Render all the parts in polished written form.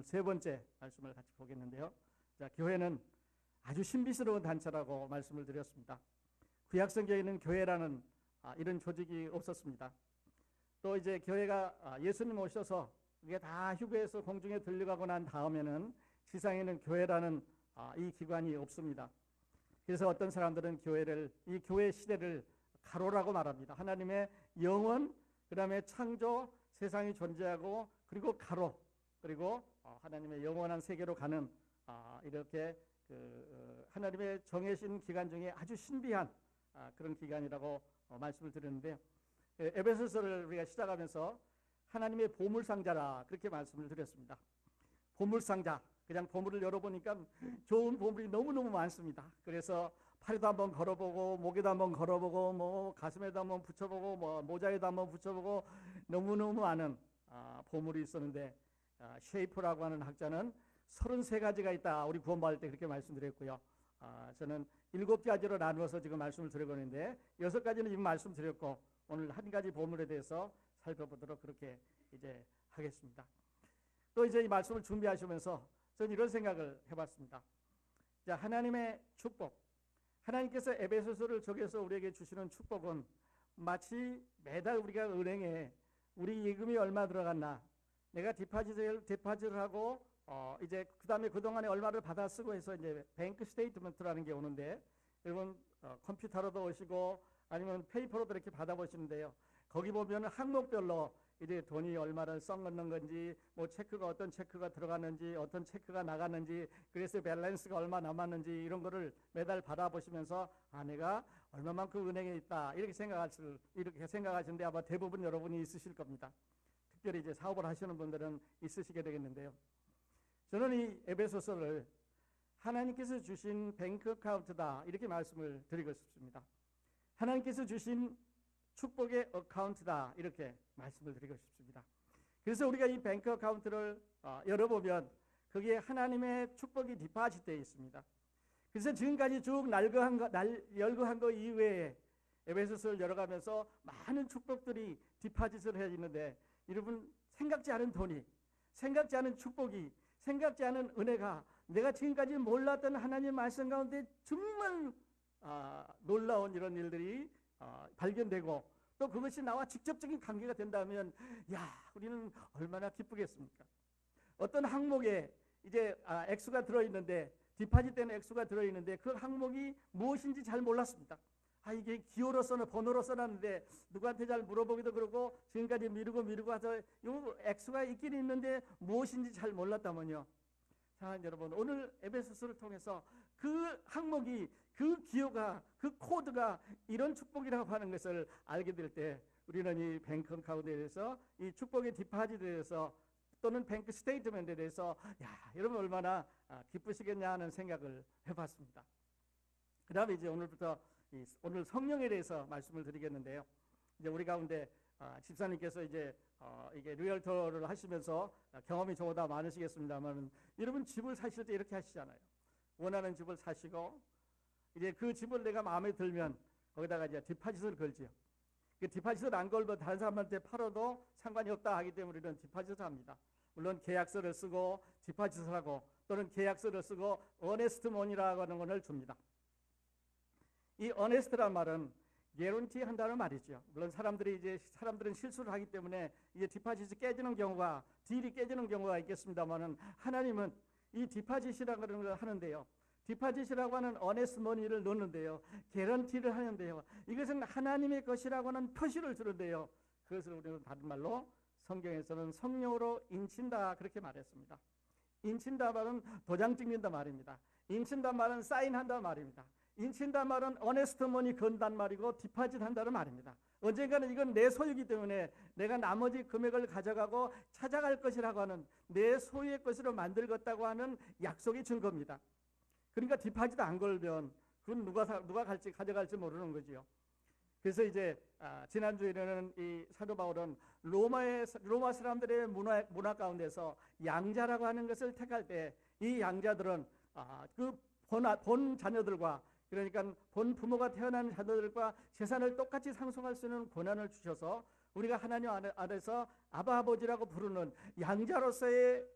오늘 세 번째 말씀을 같이 보겠는데요. 자, 교회는 아주 신비스러운 단체라고 말씀을 드렸습니다. 구약성경에는 교회라는 이런 조직이 없었습니다. 또 이제 교회가 예수님 오셔서 이게 다 휴게해서 공중에 들려가고 난 다음에는 지상에는 교회라는 이 기관이 없습니다. 그래서 어떤 사람들은 이 교회 시대를 가로라고 말합니다. 하나님의 영원, 그 다음에 창조, 세상이 존재하고, 그리고 가로, 그리고 하나님의 영원한 세계로 가는 이렇게 하나님의 정해진 기간 중에 아주 신비한 그런 기간이라고 말씀을 드렸는데요. 에베소서를 우리가 시작하면서 하나님의 보물상자라 그렇게 말씀을 드렸습니다. 보물상자, 그냥 보물을 열어보니까 좋은 보물이 너무너무 많습니다. 그래서 팔에도 한번 걸어보고, 목에도 한번 걸어보고, 뭐 가슴에도 한번 붙여보고, 뭐 모자에도 한번 붙여보고, 너무너무 많은 보물이 있었는데, 쉐이프라고 하는 학자는 33가지가 있다. 우리 구원받을 때 그렇게 말씀드렸고요. 저는 7가지로 나누어서 지금 말씀을 드리고 있는데 6가지는 이미 말씀드렸고, 오늘 한 가지 보물에 대해서 살펴보도록 그렇게 이제 하겠습니다. 또 이제 이 말씀을 준비하시면서 저는 이런 생각을 해봤습니다. 자, 하나님의 축복, 하나님께서 에베소서를 적여서 우리에게 주시는 축복은 마치 매달 우리가 은행에 우리 예금이 얼마 들어갔나, 내가 디파짓을 하고 이제 그 다음에 그동안에 얼마를 받아 쓰고 해서 이제 뱅크 스테이트먼트라는 게 오는데, 여러분 컴퓨터로도 오시고 아니면 페이퍼로도 이렇게 받아보시는데요. 거기 보면 항목별로 이제 돈이 얼마를 썩는 건지, 뭐 체크가 어떤 체크가 들어갔는지, 어떤 체크가 나갔는지, 그래서 밸런스가 얼마 남았는지 이런 거를 매달 받아보시면서 내가 얼마만큼 은행에 있다 이렇게 생각하시는데 아마 대부분 여러분이 있으실 겁니다. 특별히 이제 사업을 하시는 분들은 있으시게 되겠는데요. 저는 이 에베소서를 하나님께서 주신 뱅크 어카운트다 이렇게 말씀을 드리고 싶습니다. 하나님께서 주신 축복의 어카운트다 이렇게 말씀을 드리고 싶습니다. 그래서 우리가 이 뱅크 어카운트를 열어보면 거기에 하나님의 축복이 디파짓되어 있습니다. 그래서 지금까지 쭉 열거한 거 이외에 에베소서를 열어가면서 많은 축복들이 디파짓을 해 있는데, 여러분 생각지 않은 돈이, 생각지 않은 축복이, 생각지 않은 은혜가 내가 지금까지 몰랐던 하나님 말씀 가운데 정말 놀라운 이런 일들이 발견되고, 또 그것이 나와 직접적인 관계가 된다면 우리는 얼마나 기쁘겠습니까? 어떤 항목에 이제 액수가 들어있는데, 디파짓되는 액수가 들어있는데 그 항목이 무엇인지 잘 몰랐습니다. 이게 기호로 번호로 써놨는데 누구한테 잘 물어보기도 그러고 지금까지 미루고 해서 이 액수가 있긴 있는데 무엇인지 잘 몰랐다면요. 자, 여러분 오늘 에베소서를 통해서 그 항목이, 그 기호가, 그 코드가 이런 축복이라고 하는 것을 알게 될 때 우리는 이 뱅크 어카운트에 대해서, 이 축복의 디파짓에 대해서, 또는 뱅크 스테이트먼트에 대해서 여러분 얼마나 기쁘시겠냐 하는 생각을 해봤습니다. 그 다음에 이제 오늘 성령에 대해서 말씀을 드리겠는데요. 이제 우리 가운데 집사님께서 이제 이게 리얼터를 하시면서 경험이 저보다 많으시겠습니다만, 여러분 집을 사실 때 이렇게 하시잖아요. 원하는 집을 사시고 이제 그 집을 내가 마음에 들면 거기다가 이제 디파짓을 걸지요. 그 디파짓을 안 걸면 다른 사람한테 팔아도 상관이 없다 하기 때문에 우리는 디파짓을 합니다. 물론 계약서를 쓰고 디파짓을 하고, 또는 계약서를 쓰고 어네스트 머니라고 하는 것을 줍니다. 이 어네스트란 말은 개런티 한다는 말이죠. 물론 사람들은 실수를 하기 때문에 이제 디파짓이 깨지는 경우가, 딜이 깨지는 경우가 있겠습니다만은, 하나님은 이 디파짓이라고 하는 걸 하는데요. 디파짓이라고 하는 어네스트 머니를 넣는데요. 개런티를 하는데요. 이것은 하나님의 것이라고 하는 표시를 주는데요. 그것을 우리는 다른 말로 성경에서는 성령으로 인친다 그렇게 말했습니다. 인친다 말은 도장 찍는다 말입니다. 인친다 말은 사인한다 말입니다. 인친다 말은 어네스트 머니 건단 말이고 디파짓 한다는 말입니다. 언젠가는 이건 내 소유이기 때문에 내가 나머지 금액을 가져가고 찾아갈 것이라고 하는, 내 소유의 것으로 만들겠다고 하는 약속이 준 겁니다. 그러니까 디파짓 안 걸면 그건 누가 가져갈지 모르는 거지요. 그래서 이제 지난주에는 이 사도 바울은 로마 사람들의 문화 가운데서 양자라고 하는 것을 택할 때 이 양자들은 그 본 자녀들과, 그러니까 본 부모가 태어난 자녀들과 재산을 똑같이 상속할 수 있는 권한을 주셔서 우리가 하나님 안에서 아바 아버지라고 부르는 양자로서의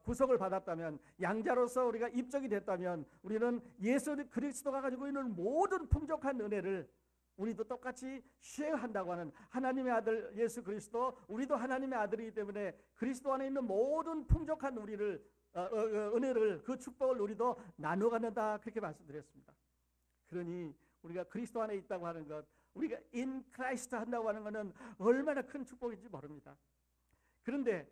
구속을 받았다면, 양자로서 우리가 입적이 됐다면, 우리는 예수 그리스도가 가지고 있는 모든 풍족한 은혜를 우리도 똑같이 쉐어한다고 하는 하나님의 아들 예수 그리스도, 우리도 하나님의 아들이기 때문에 그리스도 안에 있는 모든 풍족한 은혜를, 그 축복을 우리도 나눠 갖는다, 그렇게 말씀드렸습니다. 그러니 우리가 그리스도 안에 있다고 하는 것, 우리가 in Christ 한다고 하는 것은 얼마나 큰 축복인지 모릅니다. 그런데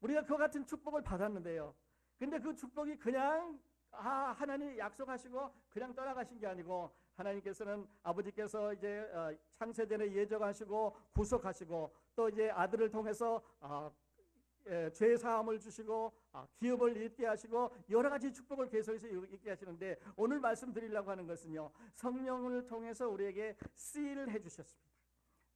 우리가 그와 같은 축복을 받았는데요, 근데 그 축복이 그냥 하나님이 약속하시고 그냥 떠나가신 게 아니고, 하나님께서는 아버지께서 이제 창세전에 예정하시고 구속하시고, 또 이제 아들을 통해서 죄 사함을 주시고 기업을 있게 하시고 여러 가지 축복을 계속해서 있게 하시는데, 오늘 말씀드리려고 하는 것은요, 성령을 통해서 우리에게 씨를 해주셨습니다.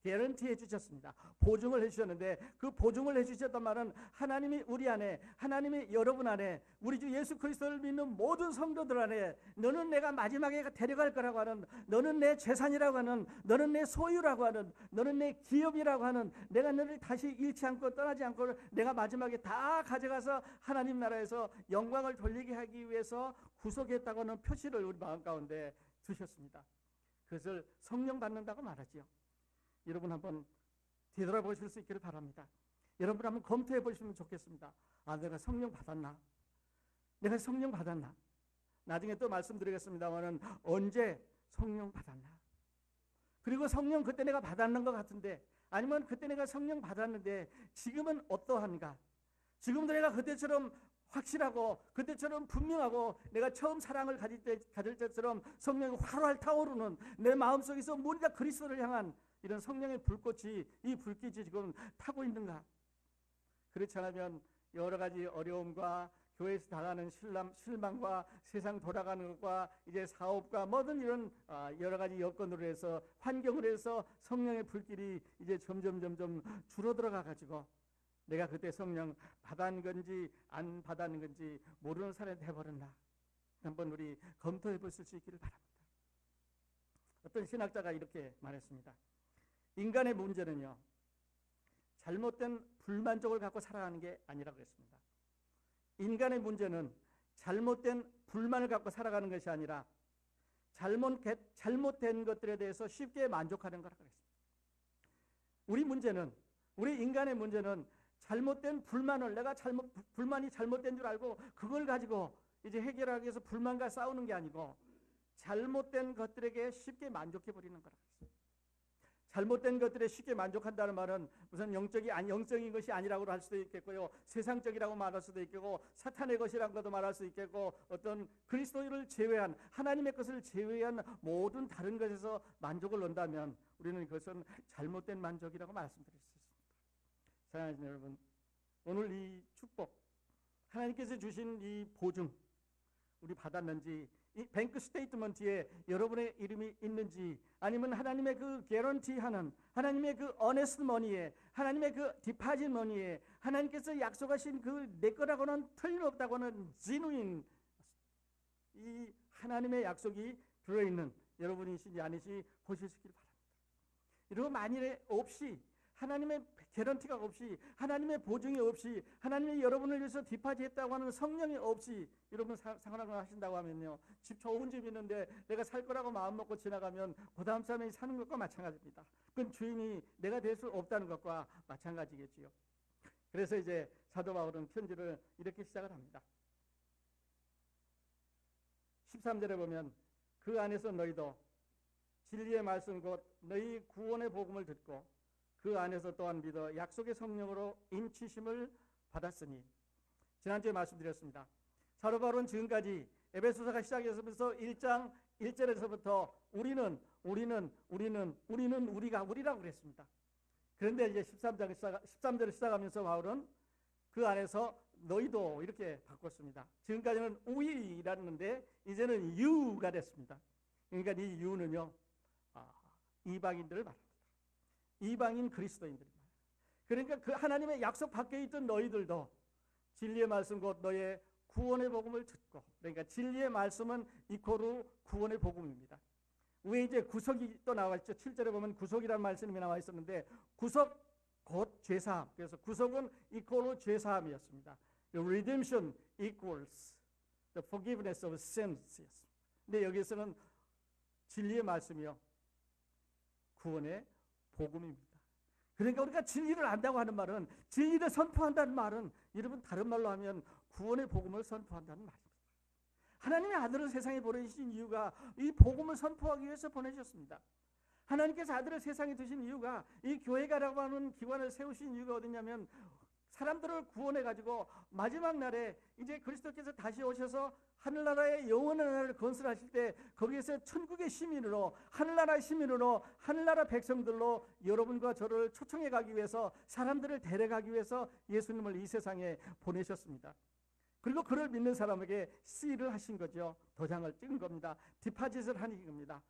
개런티 해주셨습니다. 보증을 해주셨는데, 그 보증을 해주셨단 말은 하나님이 우리 안에, 하나님이 여러분 안에, 우리 주 예수 그리스도를 믿는 모든 성도들 안에, 너는 내가 마지막에 데려갈 거라고 하는, 너는 내 재산이라고 하는, 너는 내 소유라고 하는, 너는 내 기업이라고 하는, 내가 너를 다시 잃지 않고 떠나지 않고 내가 마지막에 다 가져가서 하나님 나라에서 영광을 돌리게 하기 위해서 구속했다고 하는 표시를 우리 마음 가운데 두셨습니다. 그것을 성령 받는다고 말하지요. 여러분 한번 되돌아보실 수 있기를 바랍니다. 여러분 한번 검토해 보시면 좋겠습니다. 내가 성령 받았나? 내가 성령 받았나? 나중에 또 말씀드리겠습니다만은 언제 성령 받았나? 그리고 성령 그때 내가 받았는 것 같은데, 아니면 그때 내가 성령 받았는데 지금은 어떠한가? 지금도 내가 그때처럼 확실하고 그때처럼 분명하고, 내가 처음 사랑을 가질 때처럼 성령이 활활 타오르는 내 마음속에서 모두가 그리스도를 향한 이런 성령의 불꽃이, 이 불빛이 지금 타고 있는가? 그렇지 않으면 여러 가지 어려움과 교회에서 당하는 실망과 세상 돌아가는 것과 이제 사업과 모든 이런 여러 가지 여건으로 해서, 환경으로 해서 성령의 불길이 이제 점점 줄어들어가 가지고 내가 그때 성령 받은 건지 안 받은 건지 모르는 사람이 돼버렸나? 한번 우리 검토해 보실 수 있기를 바랍니다. 어떤 신학자가 이렇게 말했습니다. 인간의 문제는요, 잘못된 불만족을 갖고 살아가는 게 아니라고 했습니다. 인간의 문제는 잘못된 불만을 갖고 살아가는 것이 아니라 잘못된 것들에 대해서 쉽게 만족하는 거라고 했습니다. 우리 인간의 문제는 잘못된 불만을, 내가 불만이 잘못된 줄 알고 그걸 가지고 이제 해결하기 위해서 불만과 싸우는 게 아니고, 잘못된 것들에게 쉽게 만족해 버리는 거라고 했습니다. 잘못된 것들에 쉽게 만족한다는 말은 무슨 영적인 것이 아니라고 할 수도 있겠고요, 세상적이라고 말할 수도 있겠고, 사탄의 것이라는 것도 말할 수 있겠고, 어떤 그리스도를 제외한, 하나님의 것을 제외한 모든 다른 것에서 만족을 얻는다면 우리는 그것은 잘못된 만족이라고 말씀드릴 수 있습니다. 사랑하는 여러분, 오늘 이 축복, 하나님께서 주신 이 보증 우리 받았는지, 이 뱅크 스테이트먼트에 여러분의 이름이 있는지, 아니면 하나님의 그 개런티하는, 하나님의 그 어네스트 머니에, 하나님의 그 디파짓 머니에, 하나님께서 약속하신 그 내 거라고는 틀림없다고 하는 지누인 이 하나님의 약속이 들어있는 여러분이신지 아니신지 보실 수 있기를 바랍니다. 이러고 만일에 없이, 하나님의 개런티가 없이, 하나님의 보증이 없이, 하나님이 여러분을 위해서 디파지했다고 하는 성령이 없이 여러분 생활을 하신다고 하면요, 집 좋은 집 있는데 내가 살 거라고 마음 먹고 지나가면 그 다음 사람이 사는 것과 마찬가지입니다. 그건 주인이 내가 될 수 없다는 것과 마찬가지겠지요. 그래서 이제 사도 바울은 편지를 이렇게 시작을 합니다. 13절에 보면, 그 안에서 너희도 진리의 말씀 곧 너희 구원의 복음을 듣고 그 안에서 또한 믿어 약속의 성령으로 인치심을 받았으니. 지난주에 말씀드렸습니다. 사도 바울은 지금까지 에베소서가 시작해서부터 1장 1절에서부터 우리는 우리라고 그랬습니다. 그런데 이제 13절을 시작하면서 바울은 그 안에서 너희도 이렇게 바꿨습니다. 지금까지는 we라는데 이제는 you가 됐습니다. 그러니까 이 you는요, 이방인들을 말합니다. 이방인 그리스도인들입니다. 그러니까 그 하나님의 약속 밖에 있던 너희들도 진리의 말씀 곧 너의 구원의 복음을 듣고, 그러니까 진리의 말씀은 이코르 구원의 복음입니다. 위에 이제 구속이 또 나와 있죠. 7절에 보면 구속이라는 말씀이 나와 있었는데, 구속 곧 죄사함. 그래서 구속은 이코르 죄사함이었습니다. redemption equals the forgiveness of sins. 근데 여기서는 진리의 말씀이요, 구원의 복음입니다. 그러니까 우리가 진리를 안다고 하는 말은, 진리를 선포한다는 말은, 여러분 다른 말로 하면 구원의 복음을 선포한다는 말입니다. 하나님의 아들을 세상에 보내신 이유가 이 복음을 선포하기 위해서 보내셨습니다. 하나님께서 아들을 세상에 두신 이유가, 이 교회가라고 하는 기관을 세우신 이유가 어디냐면, 사람들을 구원해가지고 마지막 날에 이제 그리스도께서 다시 오셔서 하늘나라의 영원한 나라를 건설하실 때, 거기에서 천국의 시민으로, 하늘나라의 시민으로, 하늘나라 백성들로 여러분과 저를 초청해 가기 위해서, 사람들을 데려가기 위해서 예수님을 이 세상에 보내셨습니다. 그리고 그를 믿는 사람에게 씨를 하신 거죠. 도장을 찍은 겁니다. 디파짓을 하는 겁니다.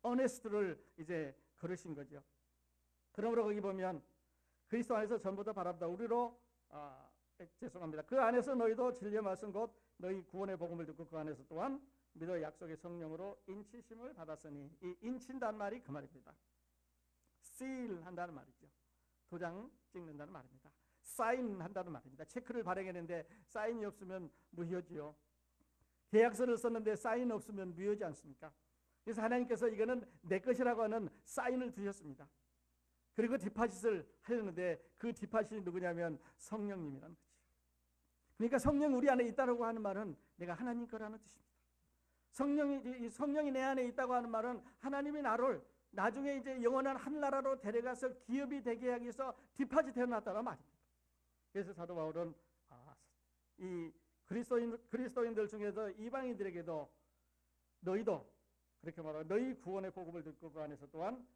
어네스트를 이제 걸으신 거죠. 그러므로 거기 보면 그리스도 안에서 전보다 바랍니다. 우리로 죄송합니다. 그 안에서 너희도 진리의 말씀 곧 너희 구원의 복음을 듣고 그 안에서 또한 믿어 약속의 성령으로 인치심을 받았으니, 이 인친다는 말이 그 말입니다. seal 한다는 말이죠. 도장 찍는다는 말입니다. 사인 한다는 말입니다. 체크를 발행했는데 사인이 없으면 무효지요. 계약서를 썼는데 사인 없으면 무효지 않습니까? 그래서 하나님께서 이거는 내 것이라고 하는 사인을 두셨습니다. 그리고 디파짓을 하려는데, 그 디파짓이 누구냐면 성령님이라는 거죠. 그러니까 성령 우리 안에 있다고 하는 말은 내가 하나님 거라는 뜻입니다. 성령이 내 안에 있다고 하는 말은 하나님이 나를 나중에 이제 영원한 하늘나라로 데려가서 기업이 되게 하기 위해서 디파짓 해놨다는 말입니다. 그래서 사도 바울은 이 그리스도인들 중에서 이방인들에게도 너희도 그렇게 말하고, 너희 구원의 복음을 듣고 그 안에서 또한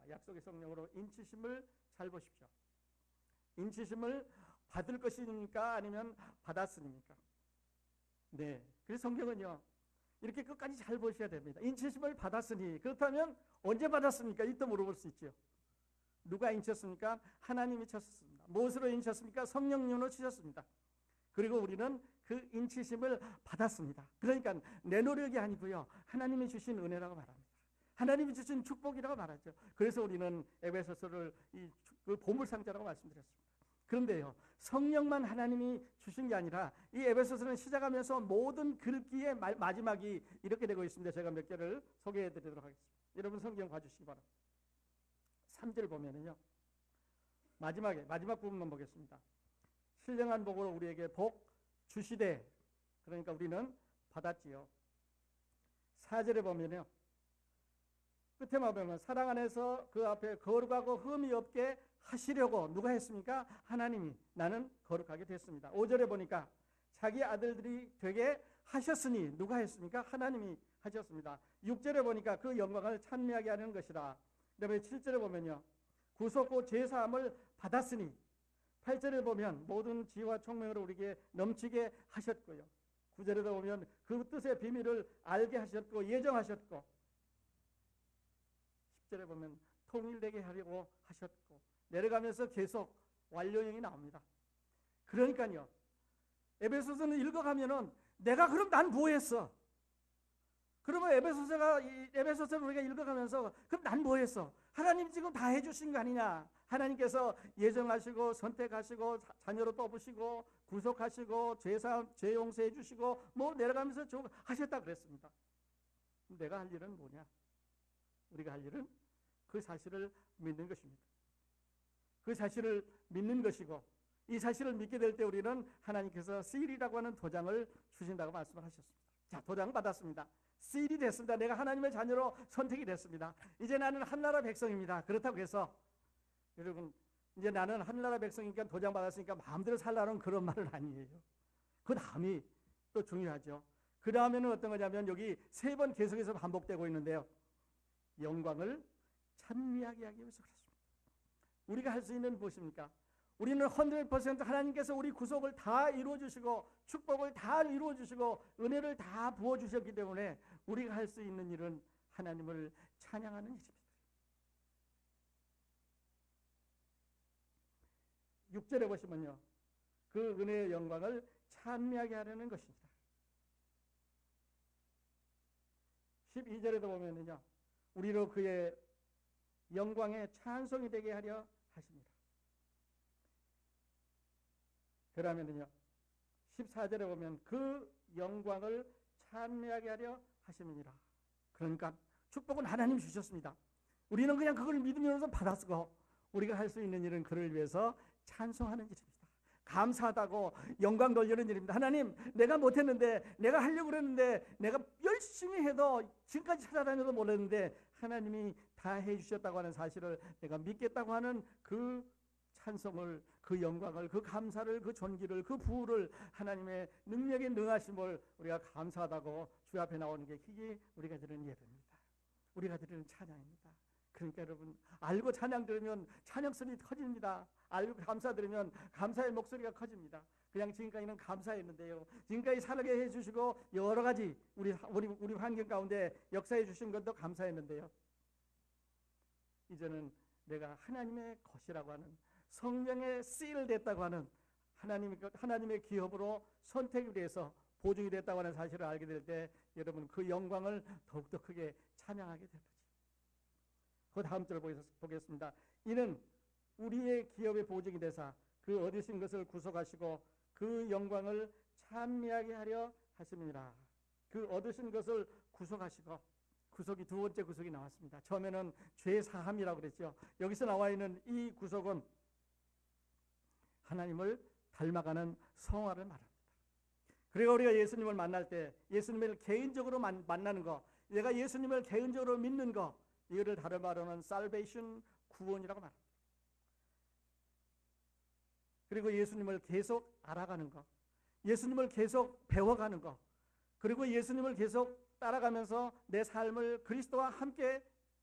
약속의 성령으로 인치심을 잘 보십시오. 인치심을 받을 것입니까? 아니면 받았습니까? 네. 그래서 성경은요, 이렇게 끝까지 잘 보셔야 됩니다. 인치심을 받았으니, 그렇다면 언제 받았습니까? 이때 물어볼 수 있죠. 누가 인쳤습니까? 하나님이 쳤습니다. 무엇으로 인쳤습니까? 성령님으로 치셨습니다. 그리고 우리는 그 인치심을 받았습니다. 그러니까 내 노력이 아니고요, 하나님이 주신 은혜라고 말합니다. 하나님이 주신 축복이라고 말하죠. 그래서 우리는 에베소서를 그 보물상자라고 말씀드렸습니다. 그런데요, 성령만 하나님이 주신 게 아니라 이 에베소서는 시작하면서 모든 글귀의 마지막이 이렇게 되고 있습니다. 제가 몇 개를 소개해 드리도록 하겠습니다. 여러분 성경 봐주시기 바랍니다. 3절 보면은요, 마지막 부분만 보겠습니다. 신령한 복으로 우리에게 복 주시되, 그러니까 우리는 받았지요. 4절에 보면요, 끝에만 보면 사랑 안에서 그 앞에 거룩하고 흠이 없게 하시려고 누가 했습니까? 하나님이 나는 거룩하게 됐습니다. 5절에 보니까 자기 아들들이 되게 하셨으니 누가 했습니까? 하나님이 하셨습니다. 6절에 보니까 그 영광을 찬미하게 하는 것이라. 그다음에 7절에 보면요, 구속고 제사함을 받았으니, 8절에 보면 모든 지혜와 총명으로 우리에게 넘치게 하셨고요. 9절에도 보면 그 뜻의 비밀을 알게 하셨고 예정하셨고, 10절에 보면 통일되게 하려고 하셨고, 내려가면서 계속 완료형이 나옵니다. 그러니까요, 에베소서는 읽어가면은 내가 그럼 난 뭐 했어? 그러면 에베소서를 우리가 읽어가면서 그럼 난 뭐 했어? 하나님 지금 다 해주신 거 아니냐? 하나님께서 예정하시고 선택하시고 자녀로 뽑으시고 구속하시고 죄 용서해 주시고 뭐 내려가면서 하셨다 그랬습니다. 내가 할 일은 뭐냐? 우리가 할 일은 그 사실을 믿는 것입니다. 그 사실을 믿는 것이고, 이 사실을 믿게 될 때 우리는 하나님께서 씨리라고 하는 도장을 주신다고 말씀을 하셨습니다. 자, 도장 받았습니다. 씨리 됐습니다. 내가 하나님의 자녀로 선택이 됐습니다. 이제 나는 한나라 백성입니다. 그렇다고 해서 여러분, 이제 나는 한나라 백성이니까 도장 받았으니까 마음대로 살라는 그런 말은 아니에요. 그 다음이 또 중요하죠. 그 다음에는 어떤 거냐면 여기 3번 계속해서 반복되고 있는데요, 영광을 찬미하게 하기 위해서 그렇습니다. 우리가 할 수 있는 무엇입니까? 우리는 100% 하나님께서 우리 구속을 다 이루어주시고 축복을 다 이루어주시고 은혜를 다 부어주셨기 때문에 우리가 할 수 있는 일은 하나님을 찬양하는 일입니다. 6절에 보시면요, 그 은혜의 영광을 찬미하게 하려는 것입니다. 12절에도 보면은요, 우리로 그의 영광의 찬송이 되게 하려 하십니다. 그러면은요 14절에 보면 그 영광을 찬미하게 하려 하심이니라. 그러니까 축복은 하나님 주셨습니다. 우리는 그냥 그걸 믿으면서 받았고 우리가 할 수 있는 일은 그를 위해서 찬송하는 일입니다. 감사하다고 영광 돌리는 일입니다. 하나님, 내가 못했는데, 내가 하려고 그랬는데, 내가 열심히 해도 지금까지 찾아다녀도 몰랐는데 하나님이 다 해주셨다고 하는 사실을 내가 믿겠다고 하는 그 찬송을, 그 영광을, 그 감사를, 그 존귀를, 그 부를, 하나님의 능력에 능하심을 우리가 감사하다고 주 앞에 나오는 게 그게 우리가 드리는 예배입니다. 우리가 드리는 찬양입니다. 그러니까 여러분, 알고 찬양 들으면 찬양성이 커집니다. 알고 감사 들으면 감사의 목소리가 커집니다. 그냥 지금까지는 감사했는데요, 지금까지 살게 해주시고 여러 가지 우리 환경 가운데 역사해 주신 것도 감사했는데요, 이제는 내가 하나님의 것이라고 하는, 성령의 씨를 됐다고 하는, 하나님의 기업으로 선택이 돼서 보증이 됐다고 하는 사실을 알게 될 때 여러분 그 영광을 더욱더 크게 찬양하게 됩니다. 그 다음 절을 보겠습니다. 이는 우리의 기업의 보증이 되사 그 얻으신 것을 구속하시고 그 영광을 찬미하게 하려 하심이니라. 그 얻으신 것을 구속하시고, 구속이 두 번째 구속이 나왔습니다. 처음에는 죄 사함이라고 그랬죠. 여기서 나와 있는 이 구속은 하나님을 닮아가는 성화를 말합니다. 그리고 우리가 예수님을 만날 때 예수님을 개인적으로 만나는 거, 내가 예수님을 개인적으로 믿는 거, 이거를 다른 말로는 salvation, 구원이라고 말합니다. 그리고 예수님을 계속 알아가는 거, 예수님을 계속 배워가는 거, 그리고 예수님을 계속 따라가면서 내 삶을 그리스도와 함께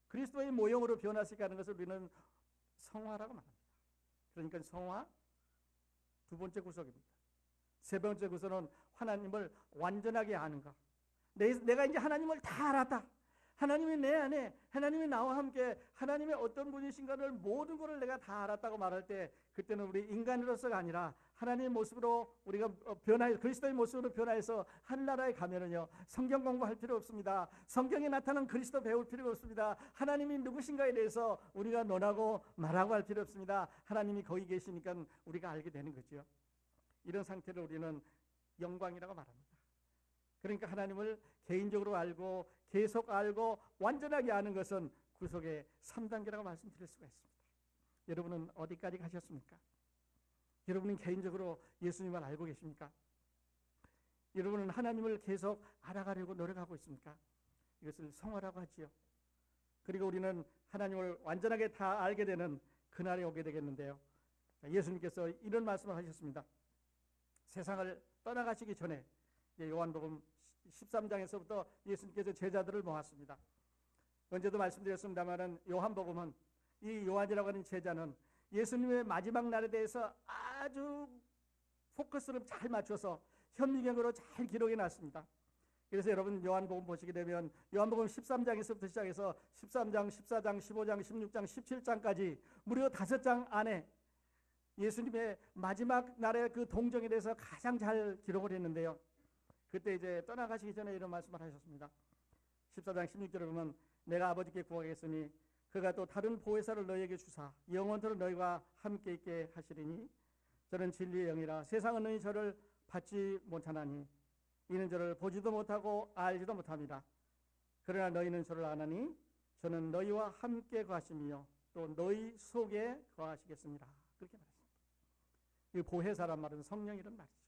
그리스도의 모형으로 변화시키게 하는 것을 우리는 성화라고 말합니다. 그러니까 성화 두 번째 구속입니다. 세 번째 구속은 하나님을 완전하게 아는 것. 내가 이제 하나님을 다 알았다. 하나님이 내 안에, 하나님이 나와 함께 하나님의 어떤 분이신가를 모든 것을 내가 다 알았다고 말할 때, 그때는 우리 인간으로서가 아니라 하나님의 모습으로 우리가 그리스도의 모습으로 변화해서 하늘나라에 가면은요, 성경 공부할 필요 없습니다. 성경에 나타난 그리스도 배울 필요가 없습니다. 하나님이 누구신가에 대해서 우리가 논하고 말하고 할 필요 없습니다. 하나님이 거기 계시니까 우리가 알게 되는 거죠. 이런 상태를 우리는 영광이라고 말합니다. 그러니까 하나님을 개인적으로 알고 계속 알고 완전하게 아는 것은 구속의 3단계라고 말씀드릴 수가 있습니다. 여러분은 어디까지 가셨습니까? 여러분은 개인적으로 예수님을 알고 계십니까? 여러분은 하나님을 계속 알아가려고 노력하고 있습니까? 이것을 성화라고 하지요. 그리고 우리는 하나님을 완전하게 다 알게 되는 그날이 오게 되겠는데요, 예수님께서 이런 말씀을 하셨습니다. 세상을 떠나가시기 전에 요한복음 13장에서부터 예수님께서 제자들을 모았습니다. 언제도 말씀드렸습니다만 요한복음은, 이 요한이라고 하는 제자는 예수님의 마지막 날에 대해서 아주 포커스를 잘 맞춰서 현미경으로 잘 기록해 놨습니다. 그래서 여러분 요한복음 보시게 되면 요한복음 13장에서부터 시작해서 13장, 14장, 15장, 16장, 17장까지 무려 5장 안에 예수님의 마지막 날의 그 동정에 대해서 가장 잘 기록을 했는데요, 그때 이제 떠나가시기 전에 이런 말씀을 하셨습니다. 14장 16절에 보면 내가 아버지께 구하겠으니 그가 또 다른 보혜사를 너희에게 주사 영원토록 너희와 함께 있게 하시리니 저는 진리의 영이라 세상은 너희 저를 받지 못하나니 이는 저를 보지도 못하고 알지도 못합니다. 그러나 너희는 저를 아나니 저는 너희와 함께 거하시며 또 너희 속에 거하시겠습니다. 그렇게 말했습니다. 이 보혜사란 말은 성령이란 말이죠.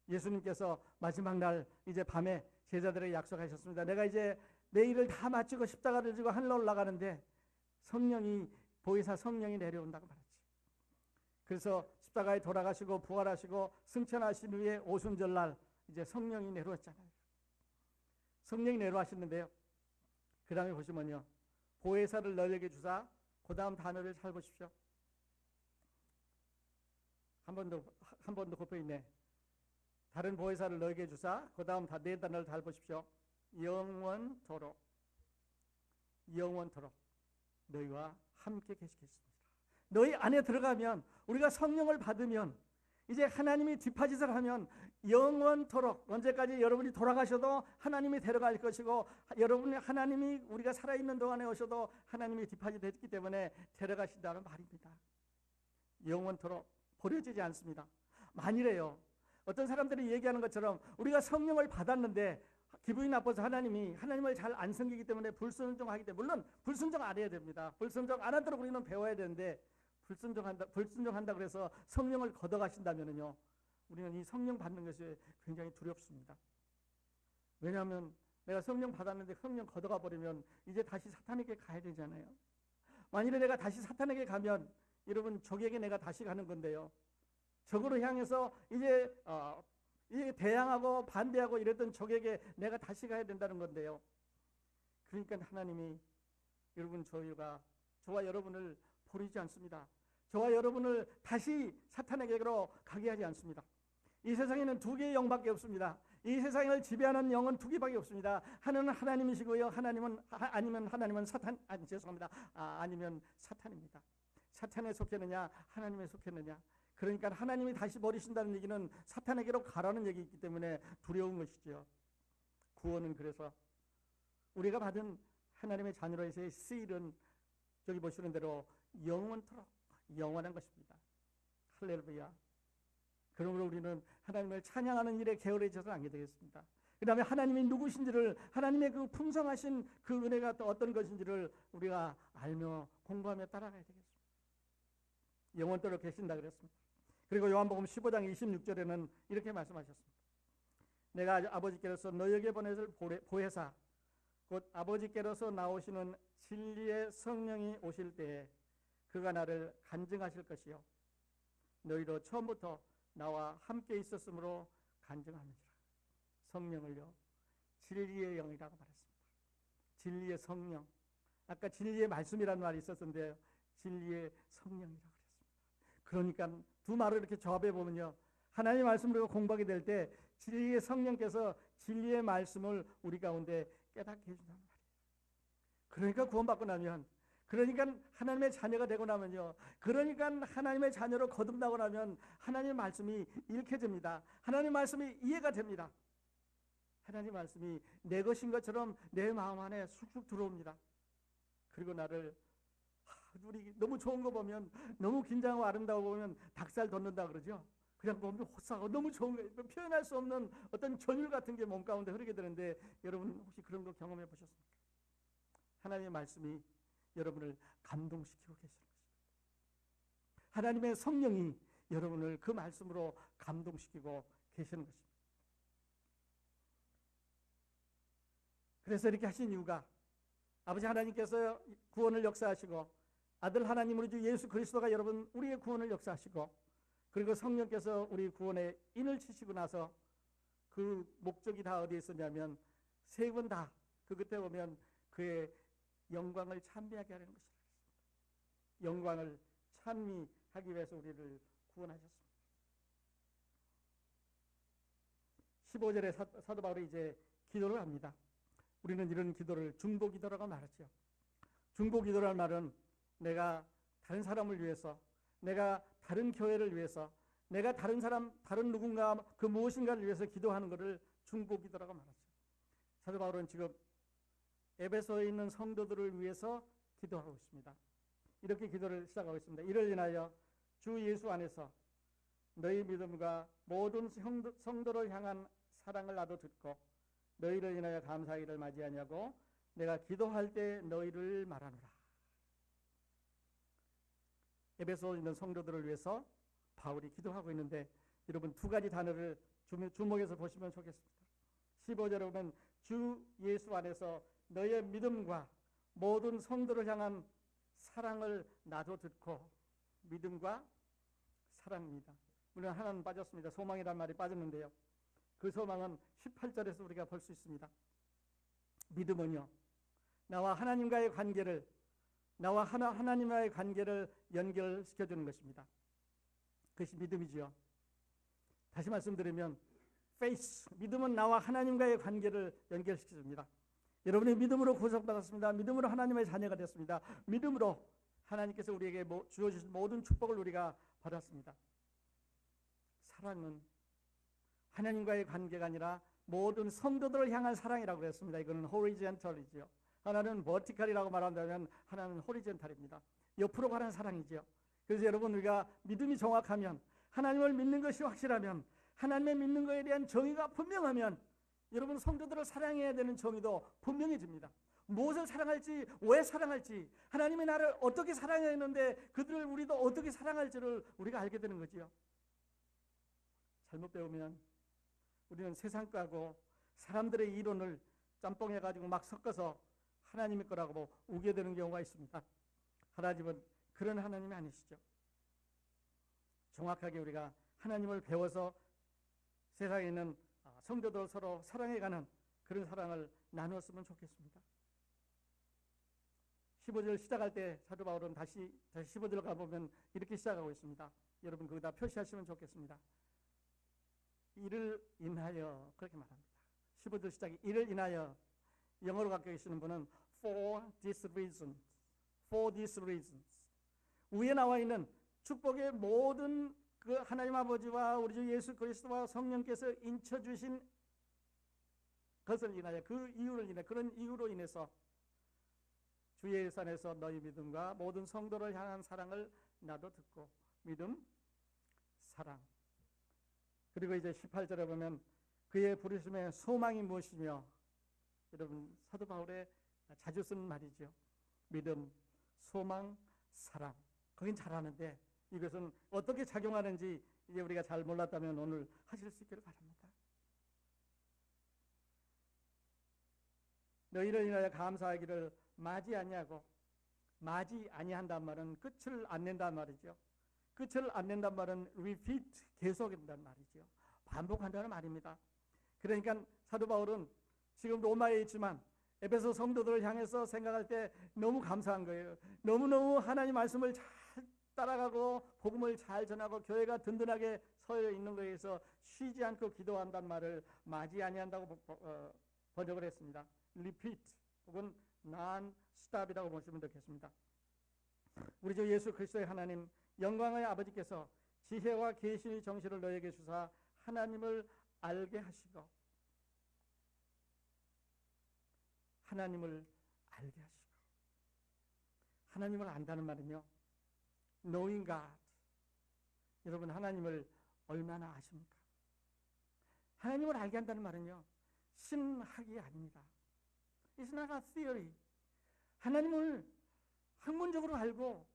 예수님께서 마지막 날 이제 밤에 제자들에게 약속하셨습니다. 내가 이제 내 일을 다 마치고 십자가를 지고 하늘로 올라가는데 성령이, 보혜사 성령이 내려온다고 말했죠. 그래서 십자가에 돌아가시고 부활하시고 승천하신 후에 오순절날 이제 성령이 내려왔잖아요. 성령이 내려왔었는데요, 그 다음에 보시면요, 보혜사를 너희에게 주사, 그 다음 단어를 잘 보십시오. 한 번 더 곱혀 있네. 다른 보혜사를 너희에게 주사, 그 다음 네 단어를 잘 보십시오. 영원토록, 영원토록 너희와 함께 계시겠습니다. 너희 안에 들어가면, 우리가 성령을 받으면, 이제 하나님이 뒷파짓을 하면 영원토록, 언제까지 여러분이 돌아가셔도 하나님이 데려갈 것이고, 여러분이 하나님이 우리가 살아있는 동안에 오셔도 하나님이 뒷파짓 했기 때문에 데려가신다는 말입니다. 영원토록 버려지지 않습니다. 만일에요, 어떤 사람들이 얘기하는 것처럼 우리가 성령을 받았는데 기분이 나빠서 하나님을 잘 안 섬기기 때문에 불순종하기 때문에, 물론 불순종 안 해야 됩니다. 불순종 안 하도록 우리는 배워야 되는데, 불순종한다 그래서 성령을 걷어가신다면요, 우리는 이 성령 받는 것이 굉장히 두렵습니다. 왜냐하면 내가 성령 받았는데 성령 걷어가 버리면 이제 다시 사탄에게 가야 되잖아요. 만일에 내가 다시 사탄에게 가면 여러분, 적에게 내가 다시 가는 건데요, 적으로 향해서 이제 대항하고 반대하고 이랬던 적에게 내가 다시 가야 된다는 건데요. 그러니까 하나님이 여러분, 저와 여러분을 버리지 않습니다. 저와 여러분을 다시 사탄에게로 가게 하지 않습니다. 이 세상에는 두 개의 영밖에 없습니다. 이 세상을 지배하는 영은 두 개밖에 없습니다. 하나는 하나님이시고요, 아니면 사탄입니다. 사탄에 속했느냐, 하나님에 속했느냐. 그러니까 하나님이 다시 버리신다는 얘기는 사탄에게로 가라는 얘기이기 때문에 두려운 것이죠. 구원은 그래서 우리가 받은 하나님의 자녀로서의 씨일은 저기 보시는 대로 영원토록 영원한 것입니다. 할렐루야. 그러므로 우리는 하나님을 찬양하는 일에 게을러져서 안 되겠습니다. 그 다음에 하나님이 누구신지를, 하나님의 그 풍성하신 그 은혜가 또 어떤 것인지를 우리가 알며 공부하며 따라가야 되겠습니다. 영원토록 계신다 그랬습니다. 그리고 요한복음 15장 26절에는 이렇게 말씀하셨습니다. 내가 아버지께로서 너희에게 보내실 보혜사, 곧 아버지께로서 나오시는 진리의 성령이 오실 때에 그가 나를 간증하실 것이요, 너희도 처음부터 나와 함께 있었으므로 간증하느니라. 성령을요, 진리의 영이라고 말했습니다. 진리의 성령. 아까 진리의 말씀이라는 말이 있었는데요, 진리의 성령이라고 그랬습니다. 그러니까 두 말을 이렇게 조합해 보면요, 하나님의 말씀을 공부하게 될 때 진리의 성령께서 진리의 말씀을 우리 가운데 깨닫게 해준단 말이에요. 그러니까 구원받고 나면, 그러니까 하나님의 자녀가 되고 나면요, 그러니까 하나님의 자녀로 거듭나고 나면 하나님의 말씀이 읽혀집니다. 하나님의 말씀이 이해가 됩니다. 하나님의 말씀이 내 것인 것처럼 내 마음 안에 쑥쑥 들어옵니다. 그리고 나를, 우리 너무 좋은 거 보면, 너무 긴장하고 아름다워 보면 닭살 돋는다 그러죠. 그냥 보면 호사하고 너무 좋은 거, 표현할 수 없는 어떤 전율 같은 게 몸 가운데 흐르게 되는데, 여러분 혹시 그런 거 경험해 보셨습니까? 하나님의 말씀이 여러분을 감동시키고 계시는 것입니다. 하나님의 성령이 여러분을 그 말씀으로 감동시키고 계시는 것입니다. 그래서 이렇게 하신 이유가, 아버지 하나님께서 구원을 역사하시고, 아들 하나님 우리 주 예수 그리스도가 여러분 우리의 구원을 역사하시고, 그리고 성령께서 우리 구원에 인을 치시고 나서 그 목적이 다 어디에 있었냐면, 세 번 다 그 끝에 보면 그의 영광을 찬미하게 하려는 것이라. 영광을 찬미하기 위해서 우리를 구원하셨습니다. 15절에 사도 바울이 이제 기도를 합니다. 우리는 이런 기도를 중보기도라고 말하죠. 중보기도라는 말은 내가 다른 사람을 위해서, 내가 다른 교회를 위해서, 내가 다른 사람, 다른 누군가 그 무엇인가를 위해서 기도하는 것을 중보기도라고 말하죠. 사도 바울은 지금 에베소에 있는 성도들을 위해서 기도하고 있습니다. 이렇게 기도를 시작하고 있습니다. 이를 인하여 주 예수 안에서 너희 믿음과 모든 성도를 향한 사랑을 나도 듣고 너희를 인하여 감사하기를 맞이하냐고 내가 기도할 때 너희를 말하노라. 에베소에 있는 성도들을 위해서 바울이 기도하고 있는데, 여러분 두 가지 단어를 주목해서 보시면 좋겠습니다. 15절에 보면 주 예수 안에서 너의 믿음과 모든 성도를 향한 사랑을 나도 듣고, 믿음과 사랑입니다. 물론 하나는 빠졌습니다. 소망이란 말이 빠졌는데요, 그 소망은 18절에서 우리가 볼 수 있습니다. 믿음은요, 나와 하나님과의 관계를, 나와 하나님과의 관계를 연결시켜주는 것입니다. 그것이 믿음이지요. 다시 말씀드리면 faith, 믿음은 나와 하나님과의 관계를 연결시켜줍니다. 여러분이 믿음으로 구속받았습니다. 믿음으로 하나님의 자녀가 됐습니다. 믿음으로 하나님께서 우리에게 주어주신 모든 축복을 우리가 받았습니다. 사랑은 하나님과의 관계가 아니라 모든 성도들을 향한 사랑이라고 그랬습니다. 이거는 horizontal이죠. 하나는 vertical이라고 말한다면 하나는 horizontal입니다. 옆으로 가는 사랑이죠. 그래서 여러분, 우리가 믿음이 정확하면, 하나님을 믿는 것이 확실하면, 하나님의 믿는 것에 대한 정의가 분명하면 여러분 성도들을 사랑해야 되는 정의도 분명해집니다. 무엇을 사랑할지, 왜 사랑할지, 하나님의 나를 어떻게 사랑했는데 그들을 우리도 어떻게 사랑할지를 우리가 알게 되는 거지요. 잘못 배우면 우리는 세상 거하고 사람들의 이론을 짬뽕해가지고 막 섞어서 하나님의 거라고 우게 되는 경우가 있습니다. 하나님은 그런 하나님이 아니시죠. 정확하게 우리가 하나님을 배워서 세상에 있는 성도들 서로 사랑해가는 그런 사랑을 나누었으면 좋겠습니다. 15절 시작할 때 사도 바울은 다시 15절 가보면 이렇게 시작하고 있습니다. 여러분 거기다 표시하시면 좋겠습니다. 이를 인하여, 그렇게 말합니다. 15절 시작이 이를 인하여, 영어로 갖고 계시는 분은 for this reason, for these reasons. 위에 나와 있는 축복의 모든 그 하나님 아버지와 우리 주 예수 그리스도와 성령께서 인쳐주신 것을 인하여, 그 이유를 인해, 그런 이유로 인해서 주의 산에서 너희 믿음과 모든 성도를 향한 사랑을 나도 듣고, 믿음, 사랑. 그리고 이제 18절에 보면 그의 부르심의 소망이 무엇이며, 여러분 사도 바울의 자주 쓰는 말이죠. 믿음, 소망, 사랑. 거긴 잘하는데 이것은 어떻게 작용하는지 이제 우리가 잘 몰랐다면 오늘 하실 수 있기를 바랍니다. 너희를 인하여 감사하기를 마지 아니하고, 마지 아니한단 말은 끝을 안 낸단 말이죠. 끝을 안 낸단 말은 repeat, 계속한다는 말이죠. 반복한다는 말입니다. 그러니까 사도 바울은 지금 로마에 있지만 에베소 성도들을 향해서 생각할 때 너무 감사한 거예요. 너무너무 하나님 말씀을 잘 따라가고 복음을 잘 전하고 교회가 든든하게 서여 있는 것에 대해서 쉬지 않고 기도한다는 말을 마지 아니한다고 번역을 했습니다. repeat 혹은 non-stop이라고 보시면 되겠습니다. 우리 주 예수 그리스도의 하나님 영광의 아버지께서 지혜와 계시의 정신을 너에게 주사 하나님을 알게 하시고, 하나님을 알게 하시고. 하나님을 안다는 말은요, knowing God. 여러분 하나님을 얼마나 아십니까? 하나님을 알게 한다는 말은요, 신학이 아닙니다. It's not a theory. 하나님을 학문적으로 알고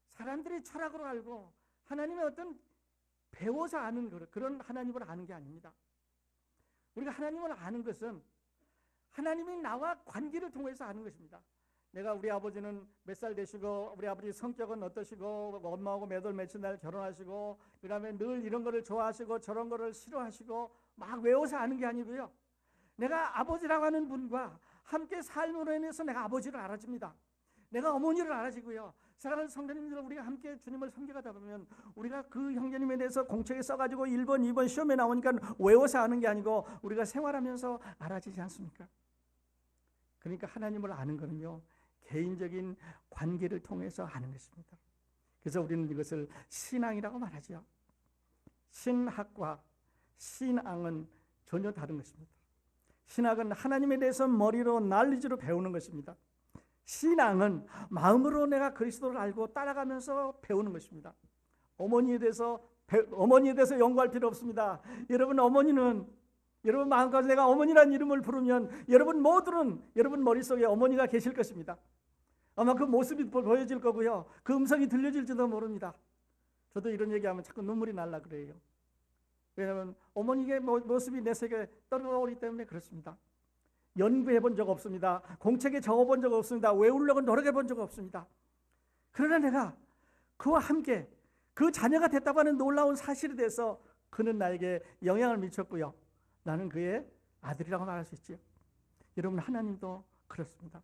사람들의 철학으로 알고 하나님의 어떤 배워서 아는 그런 하나님을 아는 게 아닙니다. 우리가 하나님을 아는 것은 하나님이 나와 관계를 통해서 아는 것입니다. 내가 우리 아버지는 몇 살 되시고 우리 아버지 성격은 어떠시고 엄마하고 몇 월 며칠 날 결혼하시고 그 다음에 늘 이런 거를 좋아하시고 저런 거를 싫어하시고 막 외워서 아는 게 아니고요. 내가 아버지라고 하는 분과 함께 삶으로 인해서 내가 아버지를 알아집니다. 내가 어머니를 알아지고요. 사랑하는 성도님들, 우리가 함께 주님을 섬겨가다 보면 우리가 그 형제님에 대해서 공책에 써가지고 1번, 2번 시험에 나오니까 외워서 아는 게 아니고 우리가 생활하면서 알아지지 않습니까? 그러니까 하나님을 아는 거는요, 개인적인 관계를 통해서 아는 것입니다. 그래서 우리는 이것을 신앙이라고 말하죠. 신학과 신앙은 전혀 다른 것입니다. 신학은 하나님에 대해서 머리로 날리지로 배우는 것입니다. 신앙은 마음으로 내가 그리스도를 알고 따라가면서 배우는 것입니다. 어머니에 대해서 연구할 필요 없습니다. 여러분 어머니는 여러분 마음까지 내가 어머니라는 이름을 부르면 여러분 모두는 여러분 머릿속에 어머니가 계실 것입니다. 아마 그 모습이 보여질 거고요. 그 음성이 들려질지도 모릅니다. 저도 이런 얘기하면 자꾸 눈물이 날라 그래요. 왜냐하면 어머니의 모습이 내 속에 떠오르기 때문에 그렇습니다. 연구해 본 적 없습니다. 공책에 적어본 적 없습니다. 외우려고 노력해 본 적 없습니다. 그러나 내가 그와 함께 그 자녀가 됐다고 하는 놀라운 사실에 대해서 그는 나에게 영향을 미쳤고요. 나는 그의 아들이라고 말할 수 있지요. 여러분 하나님도 그렇습니다.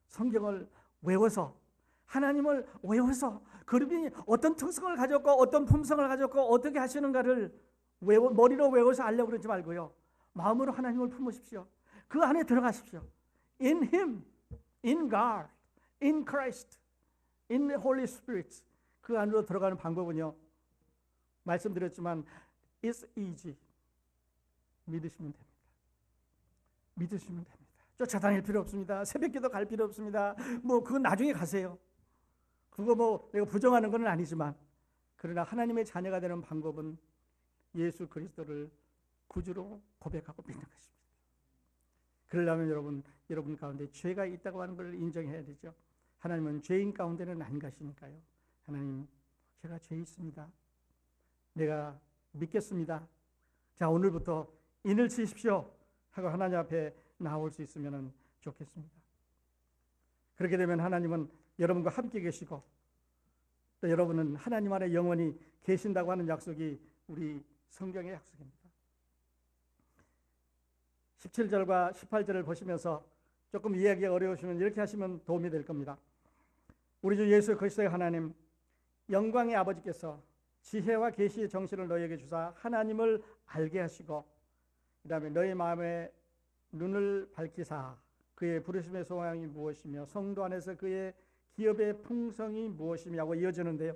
성경을 외워서 하나님을 외워서 그분이 어떤 특성을 가졌고 어떤 품성을 가졌고 어떻게 하시는가를 머리로 외워서 알려고 그러지 말고요. 마음으로 하나님을 품으십시오. 그 안에 들어가십시오. In Him, in God, in Christ, in the Holy Spirit. 그 안으로 들어가는 방법은요, 말씀드렸지만 it's easy. 믿으시면 됩니다. 믿으시면 됩니다. 쫓아다닐 필요 없습니다. 새벽기도 갈 필요 없습니다. 그건 나중에 가세요. 그거 내가 부정하는 건 아니지만 그러나 하나님의 자녀가 되는 방법은 예수 그리스도를 구주로 고백하고 믿는 것입니다. 그러려면 여러분 가운데 죄가 있다고 하는 걸 인정해야 되죠. 하나님은 죄인 가운데는 안 가시니까요. 하나님, 제가 죄 있습니다. 내가 믿겠습니다. 자, 오늘부터 인을 치십시오 하고 하나님 앞에 나올 수 있으면 좋겠습니다. 그렇게 되면 하나님은 여러분과 함께 계시고 또 여러분은 하나님 안에 영원히 계신다고 하는 약속이 우리 성경의 약속입니다. 17절과 18절을 보시면서 조금 이해하기가 어려우시면 이렇게 하시면 도움이 될 겁니다. 우리 주 예수 그리스도의 하나님, 영광의 아버지께서 지혜와 계시의 정신을 너희에게 주사 하나님을 알게 하시고 그 다음에 너희 마음에 눈을 밝히사 그의 부르심의 소망이 무엇이며 성도 안에서 그의 기업의 풍성이 무엇이냐고 이어지는데요.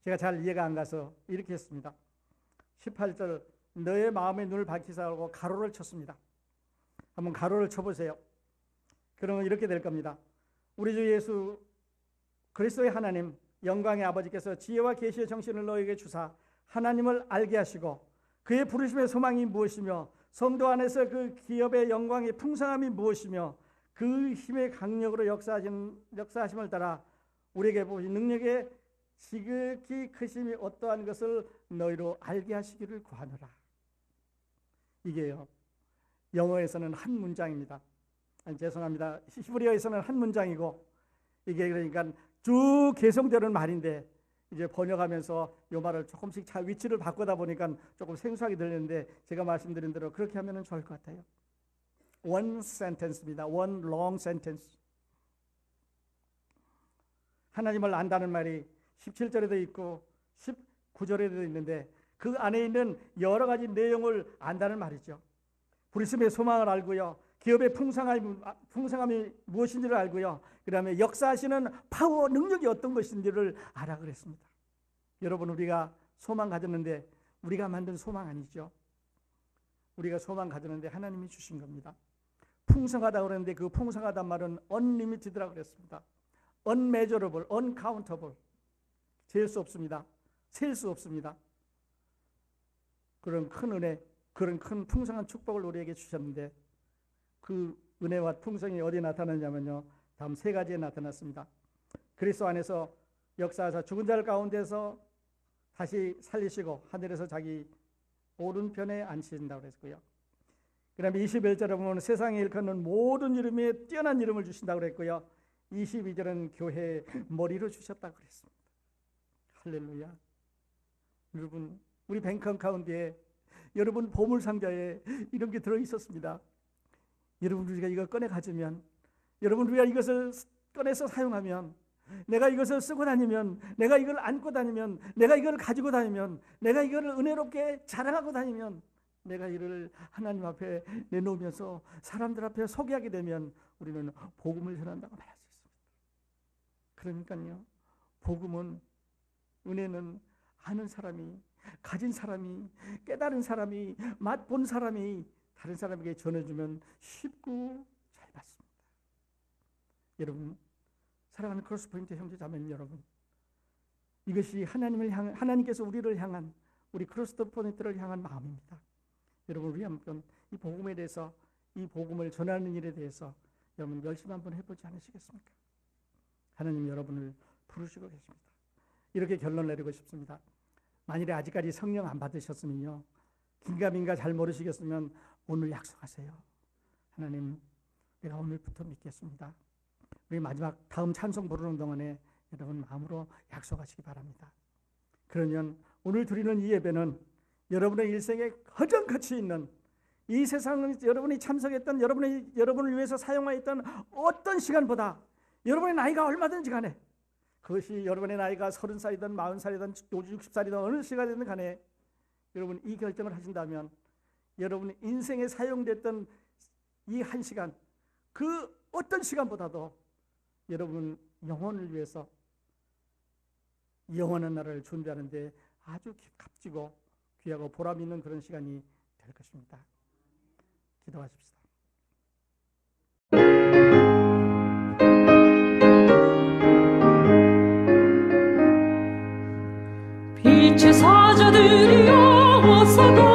제가 잘 이해가 안 가서 이렇게 했습니다. 18절 너의 마음의 눈을 밝히사라고 가로를 쳤습니다. 한번 가로를 쳐보세요. 그러면 이렇게 될 겁니다. 우리 주 예수 그리스도의 하나님 영광의 아버지께서 지혜와 계시의 정신을 너에게 주사 하나님을 알게 하시고 그의 부르심의 소망이 무엇이며 성도 안에서 그 기업의 영광의 풍성함이 무엇이며 그 힘의 강력으로 역사하심을 따라 우리에게 보신 능력의 지극히 크심이 어떠한 것을 너희로 알게 하시기를 구하노라. 이게요, 영어에서는 한 문장입니다. 죄송합니다. 히브리어에서는 한 문장이고 이게 그러니까 쭉 계속되는 말인데 이제 번역하면서 이 말을 조금씩 위치를 바꾸다 보니까 조금 생소하게 들리는데 제가 말씀드린 대로 그렇게 하면 좋을 것 같아요. One sentence입니다. One long sentence. 하나님을 안다는 말이 17절에도 있고 19절에도 있는데 그 안에 있는 여러 가지 내용을 안다는 말이죠. 부르심의 소망을 알고요. 기업의 풍성함이 무엇인지를 알고요. 그 다음에 역사하시는 파워, 능력이 어떤 것인지를 알아 그랬습니다. 여러분, 우리가 소망 가졌는데 우리가 만든 소망 아니죠. 우리가 소망 가졌는데 하나님이 주신 겁니다. 풍성하다고 그랬는데 그 풍성하단 말은 unlimited라고 그랬습니다. unmeasurable, uncountable. 잴 수 없습니다. 셀 수 없습니다. 그런 큰 은혜, 그런 큰 풍성한 축복을 우리에게 주셨는데 그 은혜와 풍성이 어디에 나타나냐면요, 다음 세 가지에 나타났습니다. 그리스도 안에서 역사하사 죽은 자들 가운데서 다시 살리시고 하늘에서 자기 오른편에 앉히신다고 그랬고요. 그 다음에 21절에 보면 세상에 일컫는 모든 이름에 뛰어난 이름을 주신다고 그랬고요. 22절은 교회의 머리로 주셨다고 그랬습니다. 할렐루야. 여러분, 우리 뱅크 가운데에 여러분 보물상자에 이런 게 들어있었습니다. 여러분, 우리가 이걸 꺼내 가지면, 여러분 우리가 이것을 꺼내서 사용하면, 내가 이것을 쓰고 다니면, 내가 이걸 안고 다니면, 내가 이걸 가지고 다니면, 내가 이걸 은혜롭게 자랑하고 다니면, 내가 이를 하나님 앞에 내놓으면서 사람들 앞에 소개하게 되면 우리는 복음을 전한다고 말할 수 있습니다. 그러니까요, 복음은, 은혜는 아는 사람이, 가진 사람이, 깨달은 사람이, 맛본 사람이 다른 사람에게 전해주면 쉽고 잘 받습니다. 여러분, 사랑하는 크로스포인트 형제자매님 여러분, 이것이 하나님께서 우리를 향한, 우리 크로스포인트를 향한 마음입니다. 여러분, 우리 한번 이 복음에 대해서, 이 복음을 전하는 일에 대해서 여러분 열심히 한번 해보지 않으시겠습니까? 하나님 여러분을 부르시고 계십니다. 이렇게 결론 내리고 싶습니다. 만일에 아직까지 성령 안 받으셨으면요, 긴가민가 잘 모르시겠으면 오늘 약속하세요. 하나님, 내가 오늘부터 믿겠습니다. 우리 마지막 다음 찬송 부르는 동안에 여러분 마음으로 약속하시기 바랍니다. 그러면 오늘 드리는 이 예배는 여러분의 일생에 허정같이 있는, 이 세상은 여러분이 참석했던, 여러분을 위해서 사용하였던 어떤 시간보다 여러분의 나이가 얼마든지 간에, 그것이 여러분의 나이가 30살이든 40살이든 60살이든 어느 시간이든 간에 여러분 이 결정을 하신다면 여러분 인생에 사용됐던 이 한 시간, 그 어떤 시간보다도 여러분 영혼을 위해서, 영원한 나라를 준비하는데 아주 값지고 귀하고 보람 있는 그런 시간이 될 것입니다. 기도하십시다. 일어서고